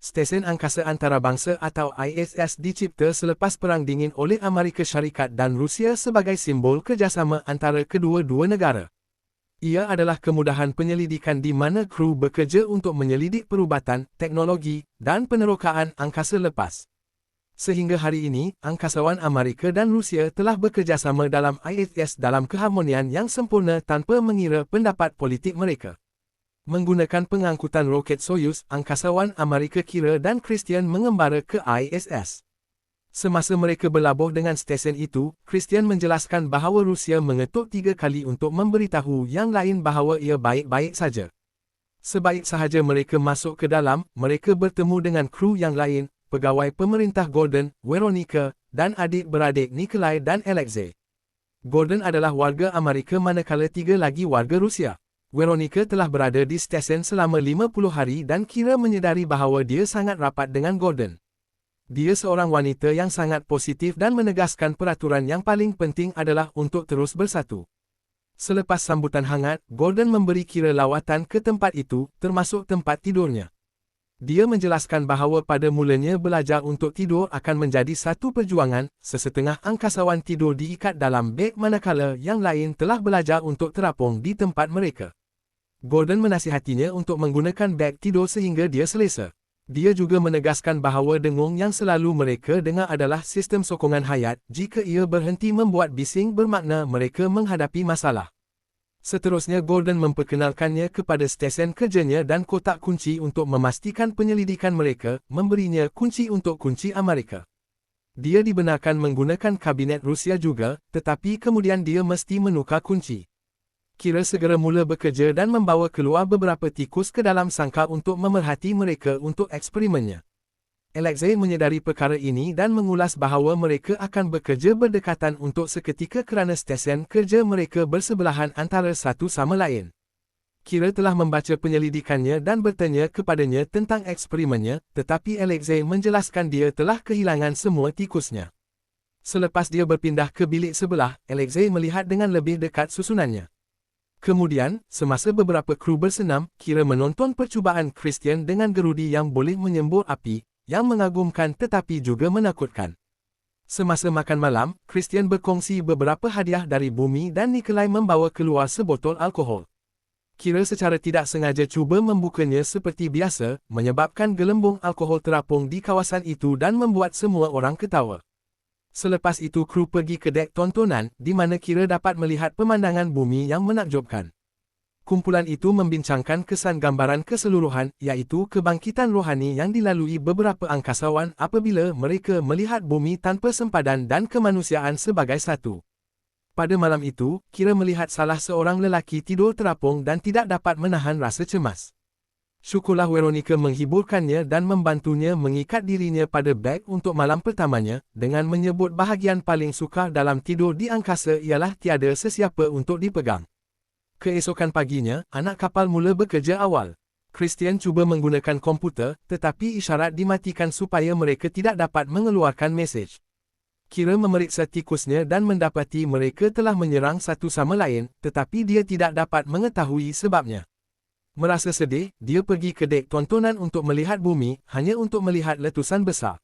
Stesen Angkasa Antarabangsa atau ISS dicipta selepas Perang Dingin oleh Amerika Syarikat dan Rusia sebagai simbol kerjasama antara kedua-dua negara. Ia adalah kemudahan penyelidikan di mana kru bekerja untuk menyelidik perubatan, teknologi, dan penerokaan angkasa lepas. Sehingga hari ini, angkasawan Amerika dan Rusia telah bekerjasama dalam ISS dalam keharmonian yang sempurna tanpa mengira pendapat politik mereka. Menggunakan pengangkutan roket Soyuz, angkasawan Amerika Kira dan Christian mengembara ke ISS. Semasa mereka berlabuh dengan stesen itu, Christian menjelaskan bahawa Rusia mengetuk 3 kali untuk memberitahu yang lain bahawa ia baik-baik saja. Sebaik sahaja mereka masuk ke dalam, mereka bertemu dengan kru yang lain, pegawai pemerintah Gordon, Veronica, dan adik-beradik Nikolai dan Alexei. Gordon adalah warga Amerika manakala 3 lagi warga Rusia. Veronica telah berada di stesen selama 50 hari dan kira menyedari bahawa dia sangat rapat dengan Gordon. Dia seorang wanita yang sangat positif dan menegaskan peraturan yang paling penting adalah untuk terus bersatu. Selepas sambutan hangat, Gordon memberi kira lawatan ke tempat itu, termasuk tempat tidurnya. Dia menjelaskan bahawa pada mulanya belajar untuk tidur akan menjadi satu perjuangan, sesetengah angkasawan tidur diikat dalam beg manakala yang lain telah belajar untuk terapung di tempat mereka. Gordon menasihatinya untuk menggunakan beg tidur sehingga dia selesa. Dia juga menegaskan bahawa dengung yang selalu mereka dengar adalah sistem sokongan hayat, jika ia berhenti membuat bising bermakna mereka menghadapi masalah. Seterusnya Gordon memperkenalkannya kepada stesen kerjanya dan kotak kunci untuk memastikan penyelidikan mereka, memberinya kunci untuk kunci Amerika. Dia dibenarkan menggunakan kabinet Rusia juga, tetapi kemudian dia mesti menukar kunci. Kira segera mula bekerja dan membawa keluar beberapa tikus ke dalam sangkar untuk memerhati mereka untuk eksperimennya. Alexei menyedari perkara ini dan mengulas bahawa mereka akan bekerja berdekatan untuk seketika kerana stesen kerja mereka bersebelahan antara satu sama lain. Kira telah membaca penyelidikannya dan bertanya kepadanya tentang eksperimennya, tetapi Alexei menjelaskan dia telah kehilangan semua tikusnya. Selepas dia berpindah ke bilik sebelah, Alexei melihat dengan lebih dekat susunannya. Kemudian, semasa beberapa kru bersenam, kira menonton percubaan Christian dengan gerudi yang boleh menyembur api, yang mengagumkan tetapi juga menakutkan. Semasa makan malam, Christian berkongsi beberapa hadiah dari bumi dan Nikolai membawa keluar sebotol alkohol. Kira secara tidak sengaja cuba membukanya seperti biasa, menyebabkan gelembung alkohol terapung di kawasan itu dan membuat semua orang ketawa. Selepas itu kru pergi ke dek tontonan, di mana kira dapat melihat pemandangan bumi yang menakjubkan. Kumpulan itu membincangkan kesan gambaran keseluruhan, iaitu kebangkitan rohani yang dilalui beberapa angkasawan apabila mereka melihat bumi tanpa sempadan dan kemanusiaan sebagai satu. Pada malam itu, kira melihat salah seorang lelaki tidur terapung dan tidak dapat menahan rasa cemas. Syukurlah Veronica menghiburkannya dan membantunya mengikat dirinya pada beg untuk malam pertamanya, dengan menyebut bahagian paling sukar dalam tidur di angkasa ialah tiada sesiapa untuk dipegang. Keesokan paginya, anak kapal mula bekerja awal. Christian cuba menggunakan komputer, tetapi isyarat dimatikan supaya mereka tidak dapat mengeluarkan mesej. Kira memeriksa tikusnya dan mendapati mereka telah menyerang satu sama lain, tetapi dia tidak dapat mengetahui sebabnya. Merasa sedih, dia pergi ke dek tontonan untuk melihat bumi, hanya untuk melihat letusan besar.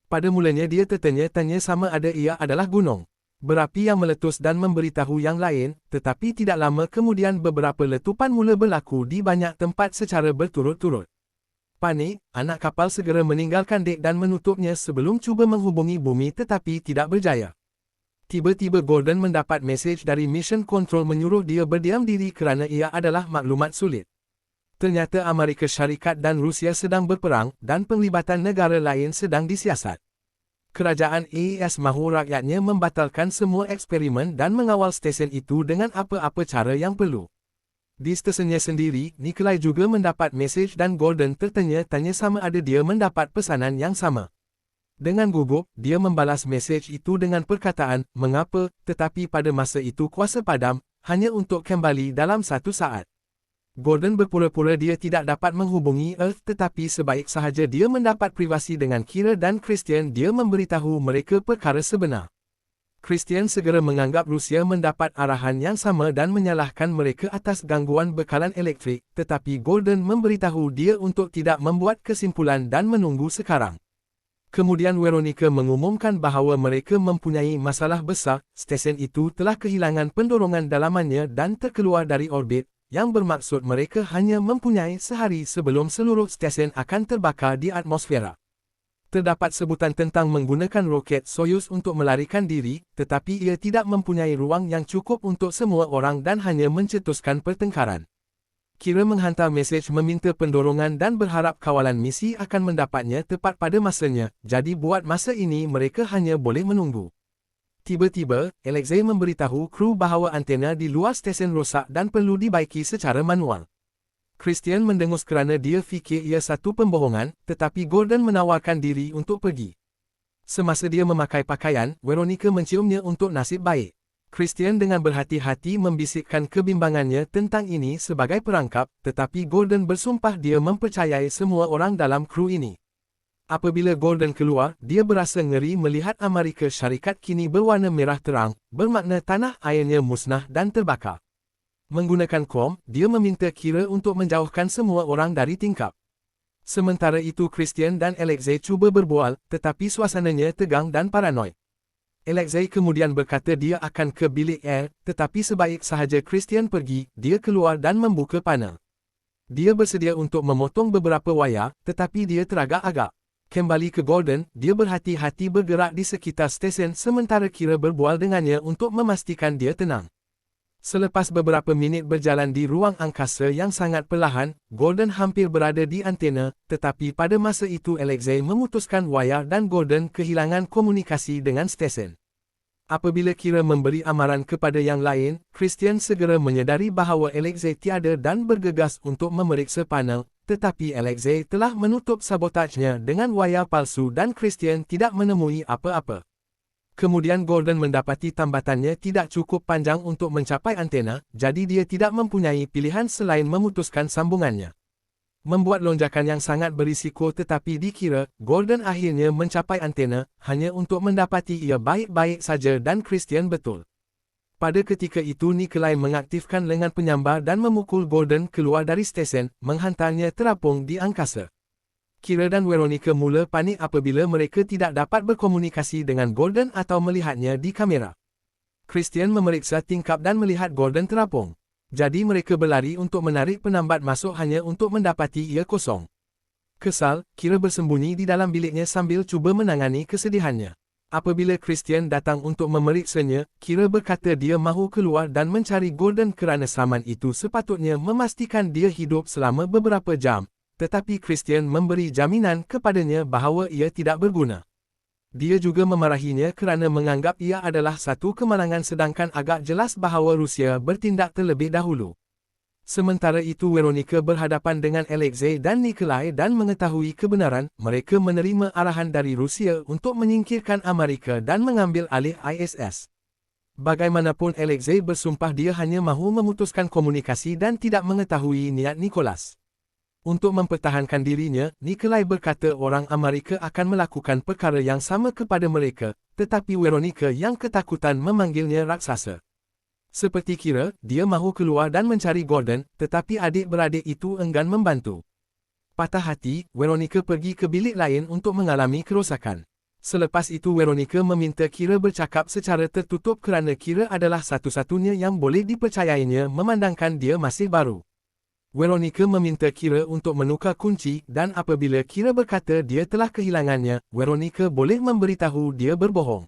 Pada mulanya dia tertanya-tanya sama ada ia adalah gunung berapi yang meletus dan memberitahu yang lain, tetapi tidak lama kemudian beberapa letupan mula berlaku di banyak tempat secara berturut-turut. Panik, anak kapal segera meninggalkan dek dan menutupnya sebelum cuba menghubungi bumi tetapi tidak berjaya. Tiba-tiba Gordon mendapat mesej dari Mission Control menyuruh dia berdiam diri kerana ia adalah maklumat sulit. Ternyata Amerika Syarikat dan Rusia sedang berperang dan penglibatan negara lain sedang disiasat. Kerajaan AS mahu rakyatnya membatalkan semua eksperimen dan mengawal stesen itu dengan apa-apa cara yang perlu. Di stesennya sendiri, Nikolai juga mendapat mesej dan Gordon tertanya-tanya sama ada dia mendapat pesanan yang sama. Dengan gugup, dia membalas mesej itu dengan perkataan, mengapa, tetapi pada masa itu kuasa padam, hanya untuk kembali dalam 1 saat. Gordon berpura-pura dia tidak dapat menghubungi Earth tetapi sebaik sahaja dia mendapat privasi dengan Kira dan Christian dia memberitahu mereka perkara sebenar. Christian segera menganggap Rusia mendapat arahan yang sama dan menyalahkan mereka atas gangguan bekalan elektrik, tetapi Gordon memberitahu dia untuk tidak membuat kesimpulan dan menunggu sekarang. Kemudian Veronica mengumumkan bahawa mereka mempunyai masalah besar, stesen itu telah kehilangan pendorongan dalamannya dan terkeluar dari orbit, yang bermaksud mereka hanya mempunyai sehari sebelum seluruh stesen akan terbakar di atmosfera. Terdapat sebutan tentang menggunakan roket Soyuz untuk melarikan diri, tetapi ia tidak mempunyai ruang yang cukup untuk semua orang dan hanya mencetuskan pertengkaran. Kira menghantar mesej meminta pendorongan dan berharap kawalan misi akan mendapatnya tepat pada masanya, jadi buat masa ini mereka hanya boleh menunggu. Tiba-tiba, Alexei memberitahu kru bahawa antena di luar stesen rosak dan perlu dibaiki secara manual. Christian mendengus kerana dia fikir ia satu pembohongan, tetapi Gordon menawarkan diri untuk pergi. Semasa dia memakai pakaian, Veronica menciumnya untuk nasib baik. Christian dengan berhati-hati membisikkan kebimbangannya tentang ini sebagai perangkap, tetapi Gordon bersumpah dia mempercayai semua orang dalam kru ini. Apabila Gordon keluar, dia berasa ngeri melihat Amerika Syarikat kini berwarna merah terang, bermakna tanah airnya musnah dan terbakar. Menggunakan kom, dia meminta Kira untuk menjauhkan semua orang dari tingkap. Sementara itu Christian dan Alexei cuba berbual, tetapi suasananya tegang dan paranoid. Alexei kemudian berkata dia akan ke bilik air, tetapi sebaik sahaja Christian pergi, dia keluar dan membuka panel. Dia bersedia untuk memotong beberapa wayar, tetapi dia teragak-agak. Kembali ke Gordon, dia berhati-hati bergerak di sekitar stesen sementara Kira berbual dengannya untuk memastikan dia tenang. Selepas beberapa minit berjalan di ruang angkasa yang sangat perlahan, Gordon hampir berada di antena, tetapi pada masa itu Alexei memutuskan wayar dan Gordon kehilangan komunikasi dengan stesen. Apabila Kira memberi amaran kepada yang lain, Christian segera menyedari bahawa Alexei tiada dan bergegas untuk memeriksa panel, tetapi Alexei telah menutup sabotajnya dengan wayar palsu dan Christian tidak menemui apa-apa. Kemudian Gordon mendapati tambatannya tidak cukup panjang untuk mencapai antena, jadi dia tidak mempunyai pilihan selain memutuskan sambungannya. Membuat lonjakan yang sangat berisiko tetapi dikira, Gordon akhirnya mencapai antena, hanya untuk mendapati ia baik-baik saja dan Christian betul. Pada ketika itu Nikolai mengaktifkan lengan penyambar dan memukul Gordon keluar dari stesen, menghantarnya terapung di angkasa. Kira dan Veronica mula panik apabila mereka tidak dapat berkomunikasi dengan Gordon atau melihatnya di kamera. Christian memeriksa tingkap dan melihat Gordon terapung. Jadi mereka berlari untuk menarik penambat masuk hanya untuk mendapati ia kosong. Kesal, Kira bersembunyi di dalam biliknya sambil cuba menangani kesedihannya. Apabila Christian datang untuk memeriksanya, Kira berkata dia mahu keluar dan mencari Gordon kerana saman itu sepatutnya memastikan dia hidup selama beberapa jam. Tetapi Christian memberi jaminan kepadanya bahawa ia tidak berguna. Dia juga memarahinya kerana menganggap ia adalah satu kemalangan sedangkan agak jelas bahawa Rusia bertindak terlebih dahulu. Sementara itu Veronica berhadapan dengan Alexei dan Nikolai dan mengetahui kebenaran, mereka menerima arahan dari Rusia untuk menyingkirkan Amerika dan mengambil alih ISS. Bagaimanapun Alexei bersumpah dia hanya mahu memutuskan komunikasi dan tidak mengetahui niat Nicholas. Untuk mempertahankan dirinya, Nikolai berkata orang Amerika akan melakukan perkara yang sama kepada mereka, tetapi Veronica yang ketakutan memanggilnya raksasa. Seperti Kira, dia mahu keluar dan mencari Gordon, tetapi adik-beradik itu enggan membantu. Patah hati, Veronica pergi ke bilik lain untuk mengalami kerosakan. Selepas itu Veronica meminta Kira bercakap secara tertutup kerana Kira adalah satu-satunya yang boleh dipercayainya memandangkan dia masih baru. Veronica meminta Kira untuk menukar kunci dan apabila Kira berkata dia telah kehilangannya, Veronica boleh memberitahu dia berbohong.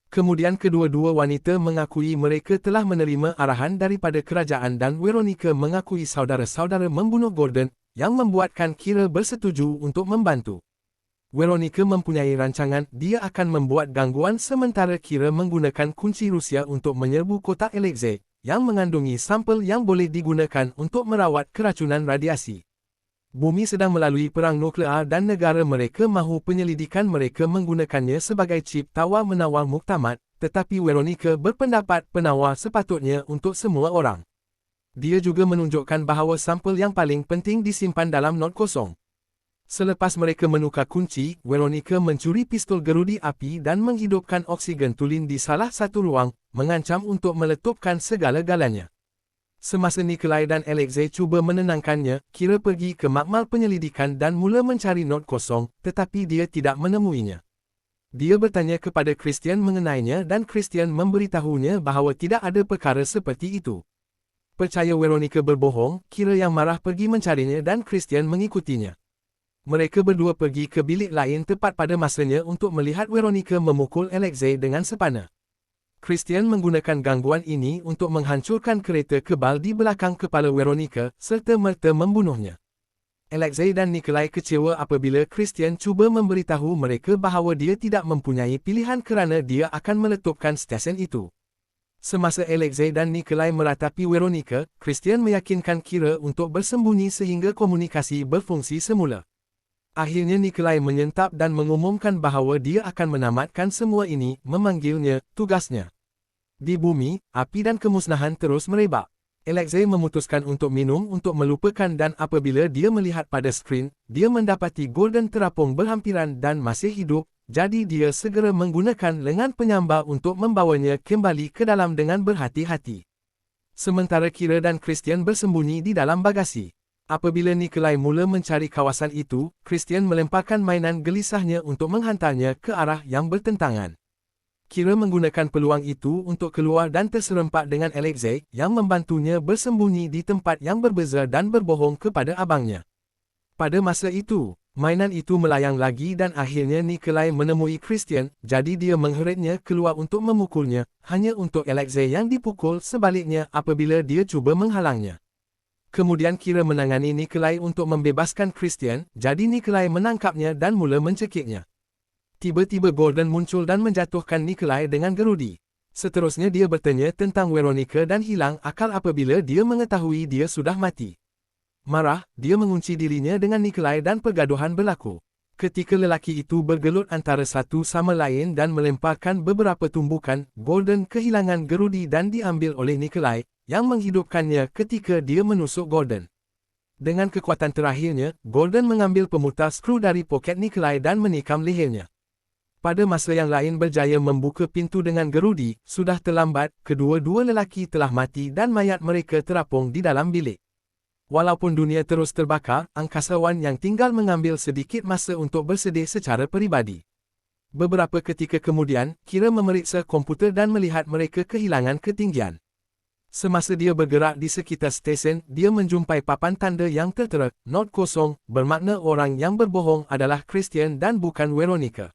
Kemudian kedua-dua wanita mengakui mereka telah menerima arahan daripada kerajaan dan Veronica mengakui saudara-saudara membunuh Gordon, yang membuatkan Kira bersetuju untuk membantu. Veronica mempunyai rancangan dia akan membuat gangguan sementara Kira menggunakan kunci Rusia untuk menyerbu kotak Alexei, yang mengandungi sampel yang boleh digunakan untuk merawat keracunan radiasi. Bumi sedang melalui perang nuklear dan negara mereka mahu penyelidikan mereka menggunakannya sebagai cip tawar-menawar muktamad, tetapi Veronica berpendapat penawar sepatutnya untuk semua orang. Dia juga menunjukkan bahawa sampel yang paling penting disimpan dalam not kosong. Selepas mereka menukar kunci, Veronica mencuri pistol gerudi api dan menghidupkan oksigen tulen di salah satu ruang, mengancam untuk meletupkan segala-galanya. Semasa Nikolai dan Alexei cuba menenangkannya, Kira pergi ke makmal penyelidikan dan mula mencari not kosong, tetapi dia tidak menemuinya. Dia bertanya kepada Christian mengenainya dan Christian memberitahunya bahawa tidak ada perkara seperti itu. Percaya Veronica berbohong, Kira yang marah pergi mencarinya dan Christian mengikutinya. Mereka berdua pergi ke bilik lain tepat pada masanya untuk melihat Veronica memukul Alexei dengan sepana. Christian menggunakan gangguan ini untuk menghancurkan kereta kebal di belakang kepala Veronica, serta-merta membunuhnya. Alexei dan Nikolai kecewa apabila Christian cuba memberitahu mereka bahawa dia tidak mempunyai pilihan kerana dia akan meletupkan stesen itu. Semasa Alexei dan Nikolai meratapi Veronica, Christian meyakinkan Kira untuk bersembunyi sehingga komunikasi berfungsi semula. Akhirnya Nikolai menyentap dan mengumumkan bahawa dia akan menamatkan semua ini, memanggilnya tugasnya. Di bumi, api dan kemusnahan terus merebak. Alexei memutuskan untuk minum untuk melupakan dan apabila dia melihat pada skrin, dia mendapati Gordon terapung berhampiran dan masih hidup, jadi dia segera menggunakan lengan penyambar untuk membawanya kembali ke dalam dengan berhati-hati. Sementara Kira dan Christian bersembunyi di dalam bagasi. Apabila Nikolai mula mencari kawasan itu, Christian melemparkan mainan gelisahnya untuk menghantarnya ke arah yang bertentangan. Kira menggunakan peluang itu untuk keluar dan terserempak dengan Alexei, yang membantunya bersembunyi di tempat yang berbeza dan berbohong kepada abangnya. Pada masa itu, mainan itu melayang lagi dan akhirnya Nikolai menemui Christian, jadi dia mengheretnya keluar untuk memukulnya, hanya untuk Alexei yang dipukul sebaliknya apabila dia cuba menghalangnya. Kemudian Kira menangani Nikolai untuk membebaskan Christian, jadi Nikolai menangkapnya dan mula mencekiknya. Tiba-tiba Gordon muncul dan menjatuhkan Nikolai dengan gerudi. Seterusnya dia bertanya tentang Veronica dan hilang akal apabila dia mengetahui dia sudah mati. Marah, dia mengunci dirinya dengan Nikolai dan pergaduhan berlaku. Ketika lelaki itu bergelut antara satu sama lain dan melemparkan beberapa tumbukan, Gordon kehilangan gerudi dan diambil oleh Nikolai, yang menghidupkannya ketika dia menusuk Gordon. Dengan kekuatan terakhirnya, Gordon mengambil pemutar skru dari poket Nikolai dan menikam lehernya. Pada masa yang lain berjaya membuka pintu dengan gerudi, sudah terlambat, kedua-dua lelaki telah mati dan mayat mereka terapung di dalam bilik. Walaupun dunia terus terbakar, angkasawan yang tinggal mengambil sedikit masa untuk bersedih secara peribadi. Beberapa ketika kemudian, Kira memeriksa komputer dan melihat mereka kehilangan ketinggian. Semasa dia bergerak di sekitar stesen, dia menjumpai papan tanda yang tertera, not kosong, bermakna orang yang berbohong adalah Christian dan bukan Veronica.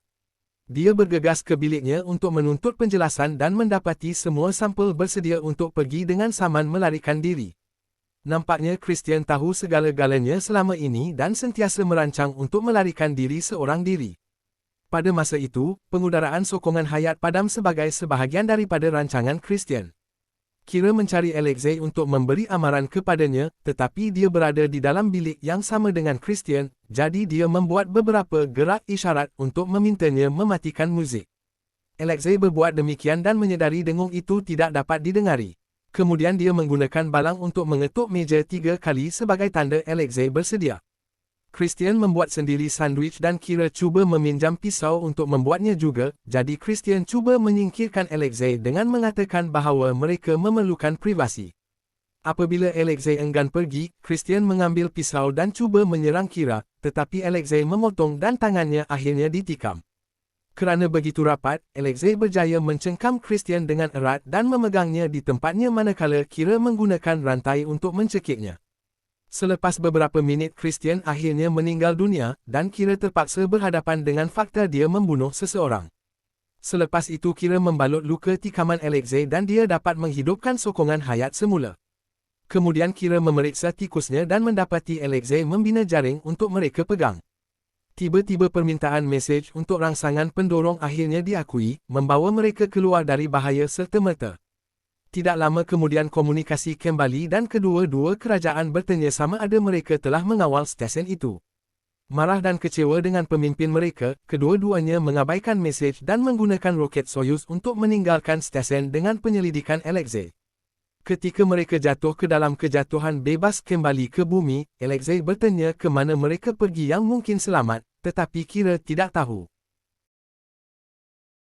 Dia bergegas ke biliknya untuk menuntut penjelasan dan mendapati semua sampel bersedia untuk pergi dengan saman melarikan diri. Nampaknya Christian tahu segala-galanya selama ini dan sentiasa merancang untuk melarikan diri seorang diri. Pada masa itu, pengudaraan sokongan hayat padam sebagai sebahagian daripada rancangan Christian. Kira mencari Alexei untuk memberi amaran kepadanya, tetapi dia berada di dalam bilik yang sama dengan Christian, jadi dia membuat beberapa gerak isyarat untuk memintanya mematikan muzik. Alexei berbuat demikian dan menyedari dengung itu tidak dapat didengari. Kemudian dia menggunakan balang untuk mengetuk meja 3 kali sebagai tanda Alexei bersedia. Christian membuat sendiri sandwich dan Kira cuba meminjam pisau untuk membuatnya juga, jadi Christian cuba menyingkirkan Alexei dengan mengatakan bahawa mereka memerlukan privasi. Apabila Alexei enggan pergi, Christian mengambil pisau dan cuba menyerang Kira, tetapi Alexei memotong dan tangannya akhirnya ditikam. Kerana begitu rapat, Alexei berjaya mencengkam Christian dengan erat dan memegangnya di tempatnya manakala Kira menggunakan rantai untuk mencekiknya. Selepas beberapa minit Christian akhirnya meninggal dunia, dan Kira terpaksa berhadapan dengan fakta dia membunuh seseorang. Selepas itu Kira membalut luka tikaman Alexei dan dia dapat menghidupkan sokongan hayat semula. Kemudian Kira memeriksa tikusnya dan mendapati Alexei membina jaring untuk mereka pegang. Tiba-tiba permintaan mesej untuk rangsangan pendorong akhirnya diakui, membawa mereka keluar dari bahaya serta-merta. Tidak lama kemudian komunikasi kembali dan kedua-dua kerajaan bertanya sama ada mereka telah mengawal stesen itu. Marah dan kecewa dengan pemimpin mereka, kedua-duanya mengabaikan mesej dan menggunakan roket Soyuz untuk meninggalkan stesen dengan penyelidikan Alexei. Ketika mereka jatuh ke dalam kejatuhan bebas kembali ke bumi, Alexei bertanya ke mana mereka pergi yang mungkin selamat, tetapi kira tidak tahu.